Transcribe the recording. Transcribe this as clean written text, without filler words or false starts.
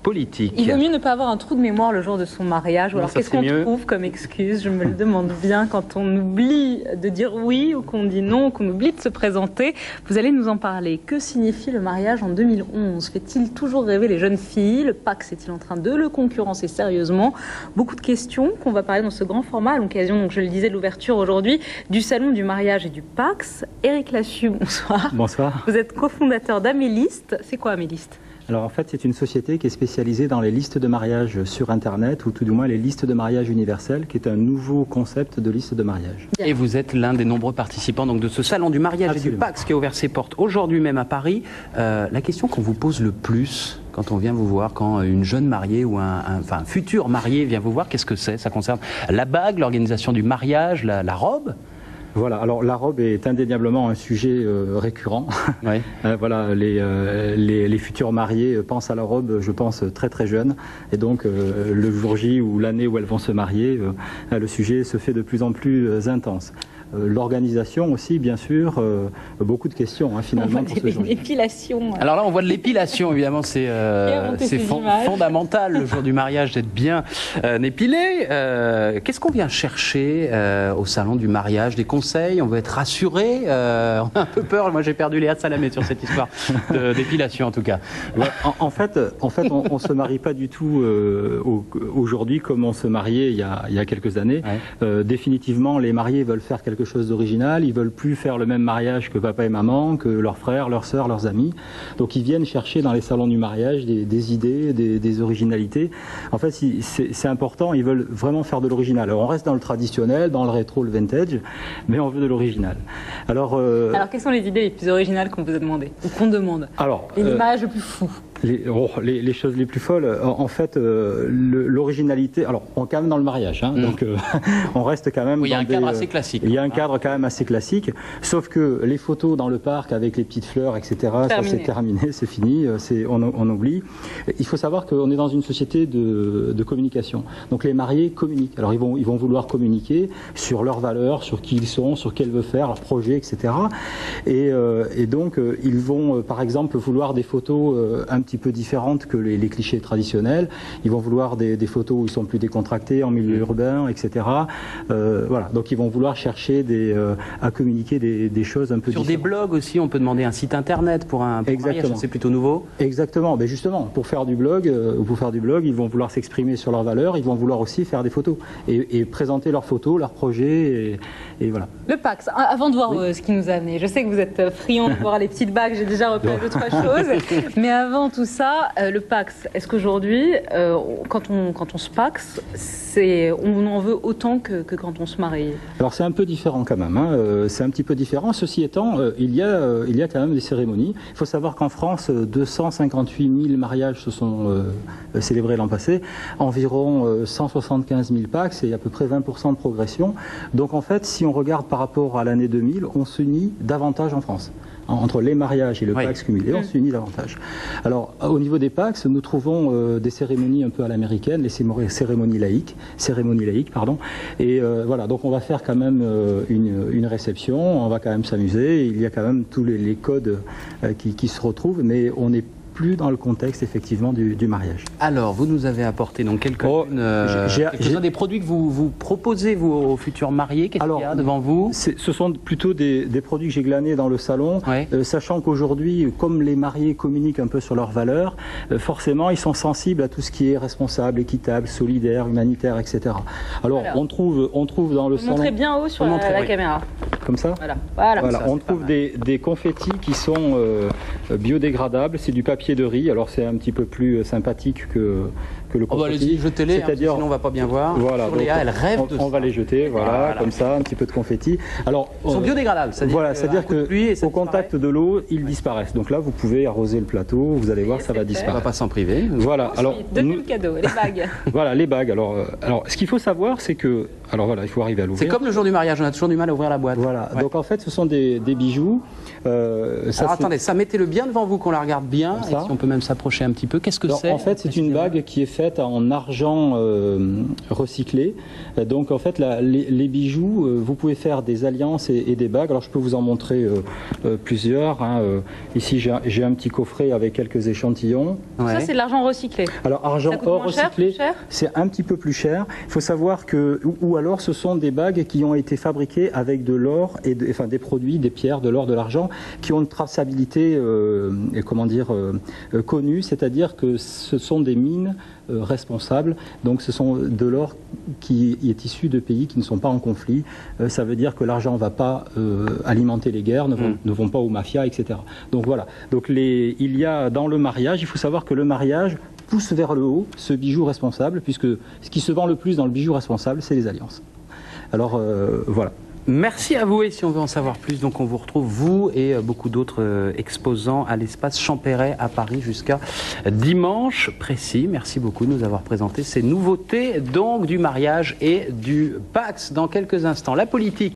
politique. Il vaut mieux ne pas avoir un trou de mémoire le jour de son mariage, ou alors qu'est-ce qu'on trouve comme excuse? Je me le demande bien quand on oublie de dire oui ou qu'on dit non, ou qu'on oublie de se présenter. Vous allez nous en parler. Que signifie le mariage en 2011? Fait-il toujours rêver les jeunes filles? Le Pacs est-il en train de le concurrencer sérieusement? Beaucoup de questions qu'on va parler dans ce grand format à l'occasion, donc je le disais, de l'ouverture aujourd'hui du Salon du mariage et du Pacs. Éric Lassus, bonsoir. Bonsoir. Vous êtes cofondateur d'Améliste. C'est quoi Améliste? Alors en fait, c'est une société qui est spécialisée dans les listes de mariage sur Internet, ou tout du moins les listes de mariage universelles, qui est un nouveau concept de liste de mariage. Et vous êtes l'un des nombreux participants donc, de ce salon du mariage Absolument. Et du Pacs qui a ouvert ses portes aujourd'hui même à Paris. La question qu'on vous pose le plus quand on vient vous voir, quand une jeune mariée ou un futur marié vient vous voir, qu'est-ce que c'est? Ça concerne la bague, l'organisation du mariage, la robe? Voilà, alors la robe est indéniablement un sujet récurrent. Oui. Voilà, les futurs mariés pensent à la robe, je pense, très très jeunes. Et donc, le jour J ou l'année où elles vont se marier, le sujet se fait de plus en plus intense. L'organisation aussi, bien sûr, beaucoup de questions finalement. On voit l'épilation. Alors là, on voit de l'épilation, évidemment, c'est fondamental le jour du mariage d'être bien épilé. Qu'est-ce qu'on vient chercher au salon du mariage? Des conseils? On veut être rassuré? On a un peu peur. Moi, j'ai perdu Léa Salamé sur cette histoire d'épilation, en tout cas. Ouais, en fait, on se marie pas du tout aujourd'hui comme on se mariait il y a quelques années. Ouais. Définitivement, les mariés veulent faire quelque chose d'original, ils veulent plus faire le même mariage que papa et maman, que leurs frères, leurs sœurs, leurs amis. Donc ils viennent chercher dans les salons du mariage des idées, des originalités. En fait, c'est important, ils veulent vraiment faire de l'original. Alors on reste dans le traditionnel, dans le rétro, le vintage, mais on veut de l'original. Alors quelles sont les idées les plus originales qu'on vous a demandé, ou qu'on demande? Alors, les mariages les plus fous? Les choses les plus folles, en fait, l'originalité. Alors, on est quand même dans le mariage, donc on reste quand même. Oui, il y a un cadre assez classique. Il y a un cadre quand même assez classique, sauf que les photos dans le parc avec les petites fleurs, etc. Ça c'est terminé, c'est fini, on oublie. Il faut savoir qu'on est dans une société de communication. Donc les mariés communiquent. Alors ils vont vouloir communiquer sur leurs valeurs, sur qui ils sont, sur qu'elles veulent faire, leurs projets, etc. Et donc ils vont, par exemple, vouloir des photos un petit peu différentes que les clichés traditionnels. Ils vont vouloir des photos où ils sont plus décontractés, en milieu urbain, etc. Voilà. Donc ils vont vouloir chercher à communiquer des choses un peu différentes. Sur des blogs aussi, on peut demander un site internet pour un mariage, c'est plutôt nouveau. Exactement. Mais justement, pour faire du blog, ils vont vouloir s'exprimer sur leurs valeurs. Ils vont vouloir aussi faire des photos et présenter leurs photos, leurs projets, et voilà. Le Pacs. Avant de voir ce qui nous a amené, je sais que vous êtes friand de voir les petites bagues. J'ai déjà repéré 2-3 choses. Mais avant tout ça, le Pacs, est-ce qu'aujourd'hui, quand on se Pacs, on en veut autant que quand on se marie? Alors c'est un peu différent quand même, c'est un petit peu différent. Ceci étant, il y a quand même des cérémonies. Il faut savoir qu'en France, 258 000 mariages se sont célébrés l'an passé, environ 175 000 Pacs, et à peu près 20% de progression. Donc en fait, si on regarde par rapport à l'année 2000, on s'unit davantage en France. Entre les mariages et le Pacs cumulé, on s'unit davantage. Alors, au niveau des Pacs, nous trouvons des cérémonies un peu à l'américaine, les cérémonies laïques, et voilà, donc on va faire quand même une réception, on va quand même s'amuser, il y a quand même tous les codes qui se retrouvent, mais on n'est plus dans le contexte effectivement du mariage. Alors, vous nous avez apporté donc quelques-uns des produits que vous proposez vous aux futurs mariés. Qu'est-ce qu'il y a devant vous? Ce sont plutôt des produits que j'ai glanés dans le salon, sachant qu'aujourd'hui, comme les mariés communiquent un peu sur leurs valeurs, forcément ils sont sensibles à tout ce qui est responsable, équitable, solidaire, humanitaire, etc. Alors on trouve dans le salon. Montrez bien haut sur la caméra. Comme ça. Voilà. On trouve des confettis qui sont biodégradables. C'est du papier de riz, alors c'est un petit peu plus sympathique que le confetti. Allez-y, jetez-les, sinon on va pas bien voir. Voilà, donc, Léa, elle rêve de ça. On va les jeter, voilà, comme ça, un petit peu de confetti. Alors, ils sont biodégradables, c'est-à-dire qu'au contact de l'eau, ils disparaissent. Donc là, vous pouvez arroser le plateau, vous allez voir, ça va disparaître. On va pas s'en priver. Voilà. Alors, donnez le cadeau, les bagues. Voilà, les bagues. Alors, ce qu'il faut savoir, c'est que, alors voilà, il faut arriver à l'ouvrir. C'est comme le jour du mariage, on a toujours du mal à ouvrir la boîte. Voilà. Donc en fait, ce sont des bijoux. Attendez, ça mettez-le bien devant vous, qu'on la regarde bien. Et si on peut même s'approcher un petit peu. Qu'est-ce que c'est? En fait, c'est une bague qui est faite faite en argent recyclé. Donc en fait, les bijoux, vous pouvez faire des alliances et des bagues. Alors je peux vous en montrer plusieurs. Ici, j'ai un petit coffret avec quelques échantillons. Ça, c'est de l'argent recyclé. Alors argent or recyclé, c'est un petit peu plus cher. Il faut savoir que, ou alors ce sont des bagues qui ont été fabriquées avec de l'or et enfin des produits, des pierres, de l'or, de l'argent, qui ont une traçabilité, connue, c'est-à-dire que ce sont des mines responsables. Donc ce sont de l'or qui est issu de pays qui ne sont pas en conflit. Ça veut dire que l'argent ne va pas alimenter les guerres, ne vont pas aux mafias, etc. Donc voilà. Donc il y a dans le mariage, il faut savoir que le mariage pousse vers le haut ce bijou responsable, puisque ce qui se vend le plus dans le bijou responsable, c'est les alliances. Alors voilà. Merci à vous, et si on veut en savoir plus, donc on vous retrouve, vous et beaucoup d'autres exposants, à l'espace Champéret à Paris jusqu'à dimanche précis. Merci beaucoup de nous avoir présenté ces nouveautés donc du mariage et du Pacs. Dans quelques instants, la politique.